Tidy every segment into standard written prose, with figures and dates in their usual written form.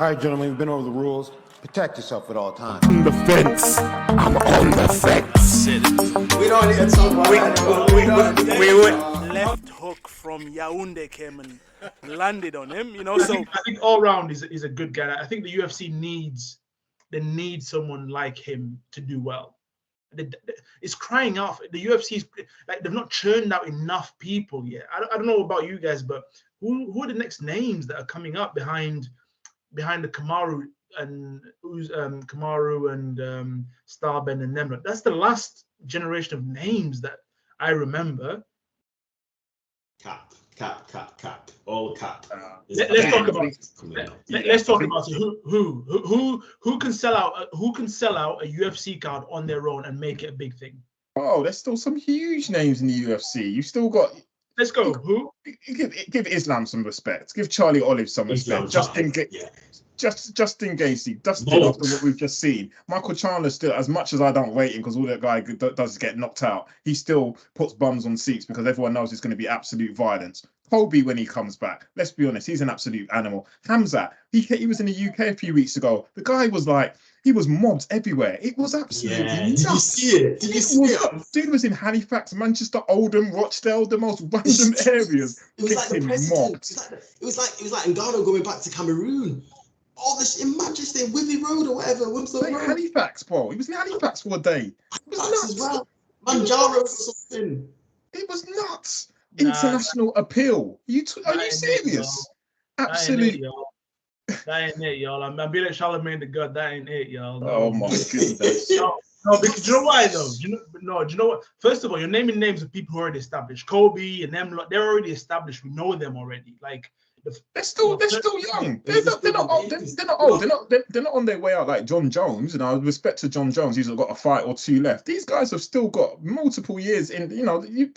All right, gentlemen, we've been over the rules. Protect yourself at all times. On the fence. I'm on the fence. We don't need to talk about that. We went left hook from Yaoundé came and landed on him, you know. I think all round is a good guy. I think the UFC needs someone like him to do well. It's crying out. The UFC's like they've not churned out enough people yet. I don't know about you guys, but who are the next names that are coming up behind the Kamaru and Kamaru and Starbend and them? That's the last generation of names that I remember. Cap. All cap. Let's talk about it. Who can sell out? Who can sell out a UFC card on their own and make it a big thing? Oh, there's still some huge names in the UFC. You've still got. Let's go. Who? Give Islam some respect. Give Charlie Olive some respect. Justin Gaethje, Dustin, after what we've just seen. Michael Chandler still, as much as I don't rate him because all that guy does is get knocked out, he still puts bums on seats because everyone knows it's going to be absolute violence. Colby, when he comes back, let's be honest, he's an absolute animal. Khamzat, he was in the UK a few weeks ago. The guy was like, he was mobbed everywhere. It was absolutely nuts. Did you see it? Dude was in Halifax, Manchester, Oldham, Rochdale, the most random areas. It was like the president. It was like Ngannou going back to Cameroon. All this in Manchester, Withy Road or whatever. Halifax, bro. He was in Halifax for a day. It was nuts. As well. Manjaro or something. It was nuts. International appeal. Are you serious? Absolutely. That ain't it, y'all. I'm being like Aljamain the God. That ain't it, y'all. No. Oh my goodness. No, because do you know why though? Do you know what? First of all, you're naming names of people who are already established. Kobe and them, they're already established. We know them already. Like they're still young. They're not old. They're not on their way out like John Jones. And I respect to John Jones, he's got a fight or two left. These guys have still got multiple years in. You know, and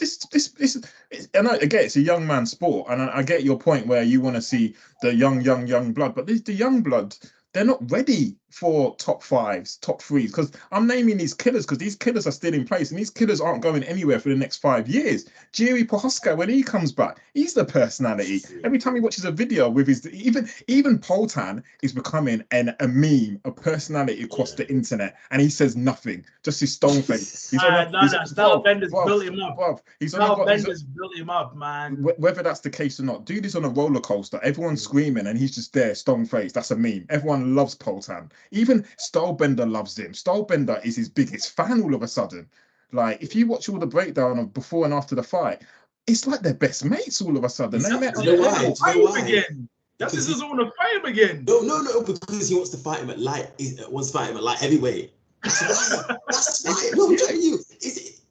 I get it's a young man sport, and I get your point where you want to see the young blood, but the young blood, they're not ready for top fives, top threes, because I'm naming these killers because these killers are still in place and these killers aren't going anywhere for the next 5 years. Jiri Prochazka, when he comes back, he's the personality. Every time he watches a video with his, even Poltan is becoming a meme, a personality across the internet, and he says nothing, just his stone face. Stylebenders built him up. Stylebenders built him up, man. Whether that's the case or not, dude is on a roller coaster. Everyone's screaming and he's just there, stone face. That's a meme. Everyone loves Poltan. Even Stylebender loves him. Stylebender is his biggest fan all of a sudden. Like, if you watch all the breakdown of before and after the fight, it's like they're best mates all of a sudden. They met again. That just doesn't want to fight him again. No, because he wants to fight him at light. He wants to fight him at light heavyweight. That's why. No, I'm telling you.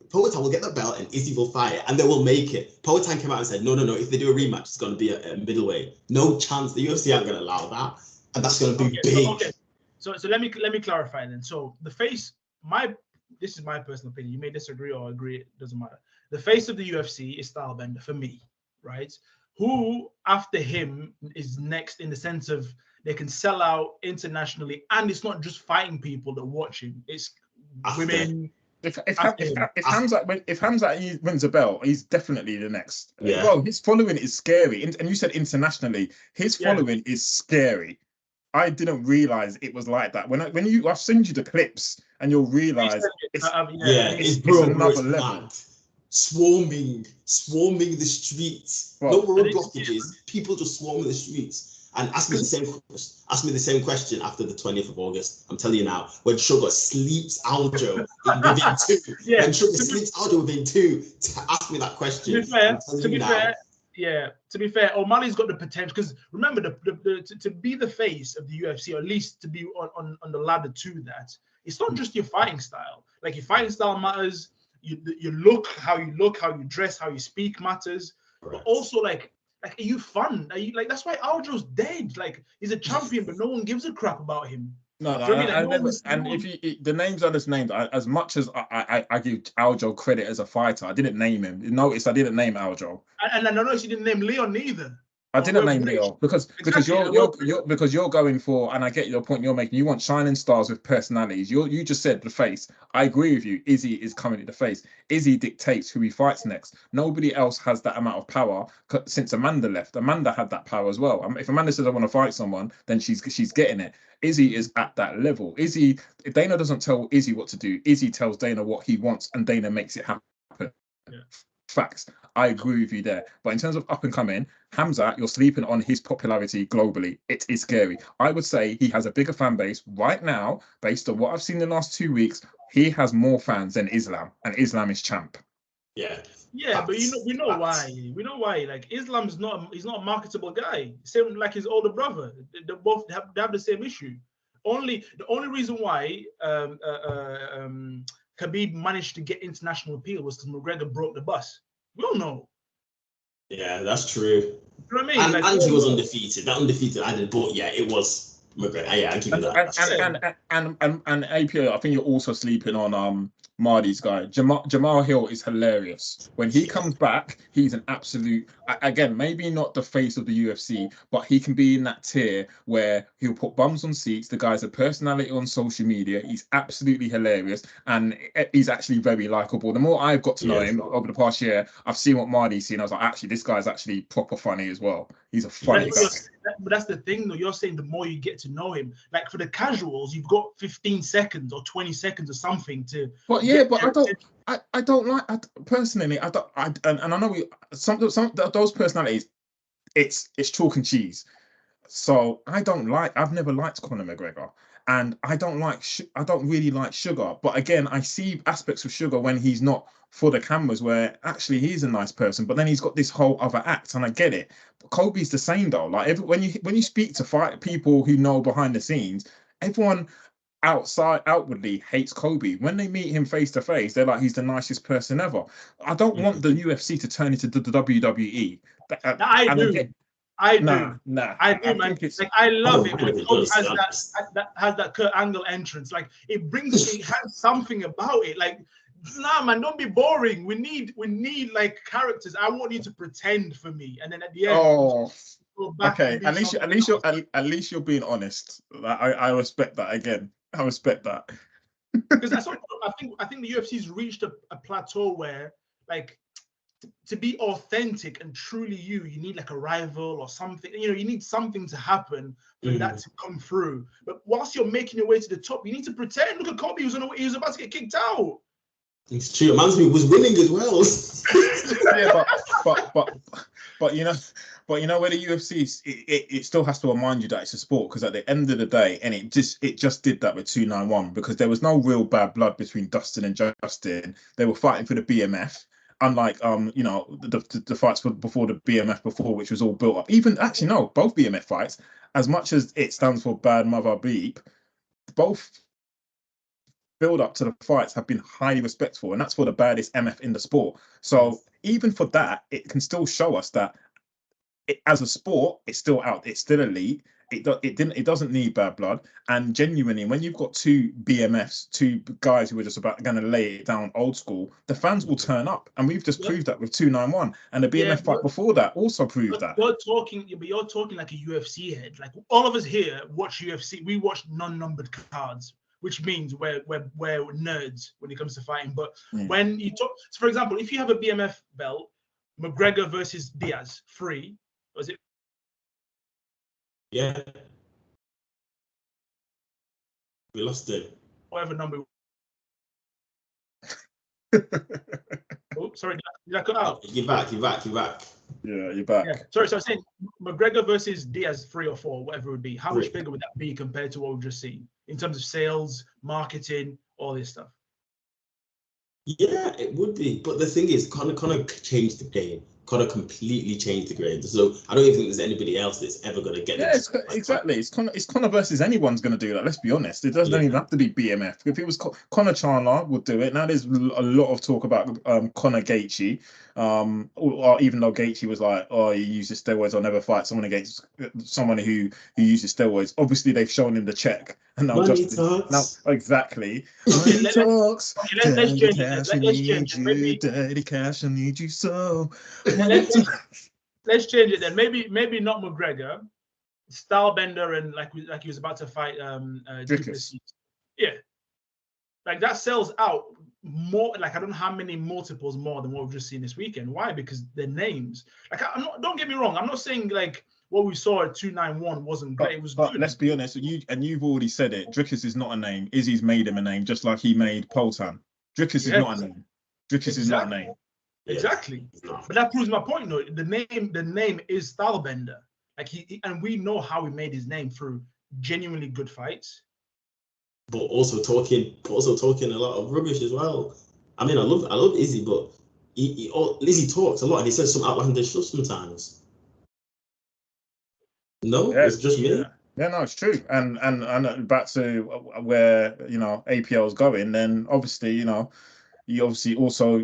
Poatan will get the belt and Izzy will fight it and they will make it. Poatan came out and said, no. If they do a rematch, it's going to be a middleweight. No chance. The UFC aren't going to allow that. And that's going to be big. So let me clarify then. So the face, this is my personal opinion. You may disagree or agree. It doesn't matter. The face of the UFC is Stylebender for me, right? Who after him is next in the sense of they can sell out internationally, and it's not just fighting people that watch him. It's women. If Khamzat wins a belt, he's definitely the next. Yeah. Bro, his following is scary. And you said internationally, his following is scary. I didn't realize it was like that. I've sent you the clips and you'll realize it's another level. Swarming the streets. Well, no road blockages. People just swarming the streets. And ask me the same question after the 20th of August. I'm telling you now, when Suga sleeps Aljo within two. When Suga sleeps Aljo within two, ask me that question. To be fair, O'Malley's got the potential because remember to be the face of the UFC, or at least to be on the ladder to that. It's not just your fighting style. Like your fighting style matters. You look, how you dress, how you speak matters. Correct. But also like are you fun? Are you like that's why Aljo's dead? Like he's a champion, but no one gives a crap about him. No, if the names are just named, as much as I give Aljo credit as a fighter, I didn't name him. Notice I didn't name Aljo. And I noticed you didn't name Leon neither. I didn't name revelation. Leo because you're going for, and I get your point you're making. You want shining stars with personalities. You just said the face. I agree with you. Izzy is currently the face. Izzy dictates who he fights next. Nobody else has that amount of power since Amanda left. Amanda had that power as well. If Amanda says I want to fight someone, then she's getting it. Izzy is at that level. Izzy, Dana doesn't tell Izzy what to do. Izzy tells Dana what he wants, and Dana makes it happen. Yeah. Facts. I agree with you there. But in terms of up and coming, Khamzat, you're sleeping on his popularity globally. It is scary. I would say he has a bigger fan base right now, based on what I've seen in the last 2 weeks. He has more fans than Islam, and Islam is champ. Yeah. Yeah, but we know why. We know why. Like Islam's he's not a marketable guy. Same like his older brother. They both have the same issue. The only reason why Khabib managed to get international appeal was because McGregor broke the bus. We all know. Yeah, that's true. You know what I mean? And he was undefeated. That undefeated, I did, but yeah, it was McGregor. Yeah, I'll give you that. And APO, I think you're also sleeping on Marty's guy. Jamal Hill is hilarious. When he comes back, he's an absolute, again, maybe not the face of the UFC, but he can be in that tier where he'll put bums on seats. The guy's a personality on social media. He's absolutely hilarious, and he's actually very likable. The more I've got to know him over the past year, I've seen what Marty's seen. I was like, actually, this guy's actually proper funny as well. He's a funny guy. But that's the thing, though. You're saying the more you get to know him, like for the casuals, you've got 15 seconds or 20 seconds or something to. But yeah, but I don't like. Personally, I don't. And I know some of those personalities, it's chalk and cheese. So I've never liked Conor McGregor, and I don't really like Sugar. But again, I see aspects of Sugar when he's not for the cameras, where actually he's a nice person, but then he's got this whole other act, and I get it. But Kobe's the same though. Like when you speak to people who know behind the scenes, everyone outwardly hates Kobe. When they meet him face to face, they're like, he's the nicest person ever. I don't want the UFC to turn into the WWE. I do. I do, man. I love it when Kobe has that Kurt Angle entrance. Like it has something about it. Like, nah, man, don't be boring. We need like characters. I want you to pretend for me, and then at the end, okay. At least you're being honest. I respect that. Again, I respect that. Because that's what I think the UFC's reached a plateau where, like, to be authentic and truly you need like a rival or something. You know, you need something to happen for that to come through. But whilst you're making your way to the top, you need to pretend. Look at Kobe; he was about to get kicked out. It's true. Reminds me, was winning as well. Yeah, but you know where the UFC it still has to remind you that it's a sport, because at the end of the day, and it just did that with 291, because there was no real bad blood between Dustin and Justin. They were fighting for the BMF. Unlike the fights before the BMF before, which was all built up. Even actually no, both BMF fights, as much as it stands for Bad Mother Beep, both build up to the fights have been highly respectful, and that's for the baddest MF in the sport. So even for that, it can still show us that as a sport, it's still out. It's still elite. It doesn't need bad blood. And genuinely, when you've got two BMFs, two guys who are just about going to lay it down old school, the fans will turn up. And we've just proved that with 291. And the BMF fight before that also proved that. You're talking like a UFC head. Like all of us here watch UFC. We watch non-numbered cards, which means we're nerds when it comes to fighting. But when you talk, so for example, if you have a BMF belt, McGregor versus Diaz, free, was it? Yeah. We lost it. Whatever number. Oh, sorry, did I cut out? You're back. Yeah, you're back. Yeah. Sorry, so I was saying McGregor versus Diaz 3 or 4, whatever it would be. How much bigger would that be compared to what we've just seen in terms of sales, marketing, all this stuff? Yeah, it would be. But the thing is, Conor changed the game. Conor completely changed the game. So I don't even think there's anybody else that's ever going to get this. Exactly. It's Conor versus anyone's going to do that. Let's be honest. It doesn't even have to be BMF. If it was Conor Chandler would do it. Now there's a lot of talk about Conor Gaethje. Or even though Gaethje was like, oh, he uses steroids, I'll never fight someone against someone who uses steroids. Obviously, they've shown him the check. And now exactly. Money talks. Let's change it. Dirty cash, I need you so. Let's change it then. Maybe not McGregor, Stylebender, and like he was about to fight Dricus. Yeah, like that sells out more. Like I don't know how many multiples more than what we've just seen this weekend. Why? Because their names. Like I'm not. Don't get me wrong. I'm not saying like what we saw at 291 wasn't great. It was but good. let's be honest. You've already said it. Dricus is not a name. Izzy's made him a name, just like he made Poltan. Dricus is not a name. Dricus is not a name. Exactly. But that proves my point, though. The name is Stylebender. Like and we know how he made his name through genuinely good fights. But also talking a lot of rubbish as well. I mean, I love Izzy, but Izzy talks a lot and he says some outlandish stuff sometimes. No, it's just me. Yeah, no, it's true. And back to where APL is going, then obviously you obviously also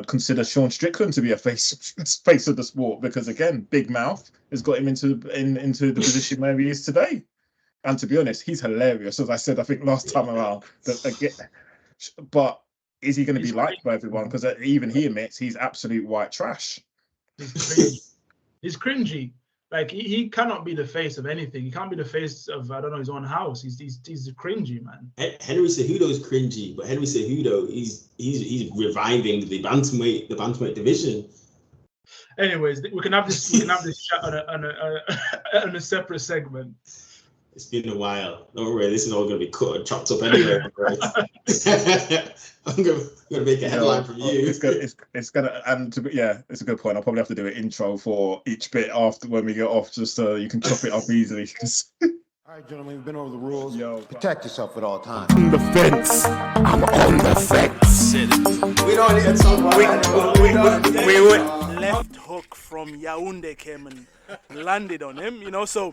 consider Sean Strickland to be a face of the sport, because again, big mouth has got him into the position where he is today. And to be honest, he's hilarious, as I said, I think last time around. But is he going to be liked by everyone? Because even he admits he's absolute white trash. He's cringy. Like he cannot be the face of anything. He can't be the face of his own house. He's cringy, man. Henry Cejudo is cringy, but Henry Cejudo he's reviving the bantamweight division. Anyways, we can have this chat on a separate segment. It's been a while. Don't worry, this is all going to be cut and chopped up anyway. I'm going to make a headline from you. It's gonna, and it's a good point. I'll probably have to do an intro for each bit after when we get off, just so you can chop it up easily. All right, gentlemen, we've been over the rules. Protect yourself at all times. On the fence. I'm on the fence. We don't need to talk about We left hook from Yaoundé came and landed on him, so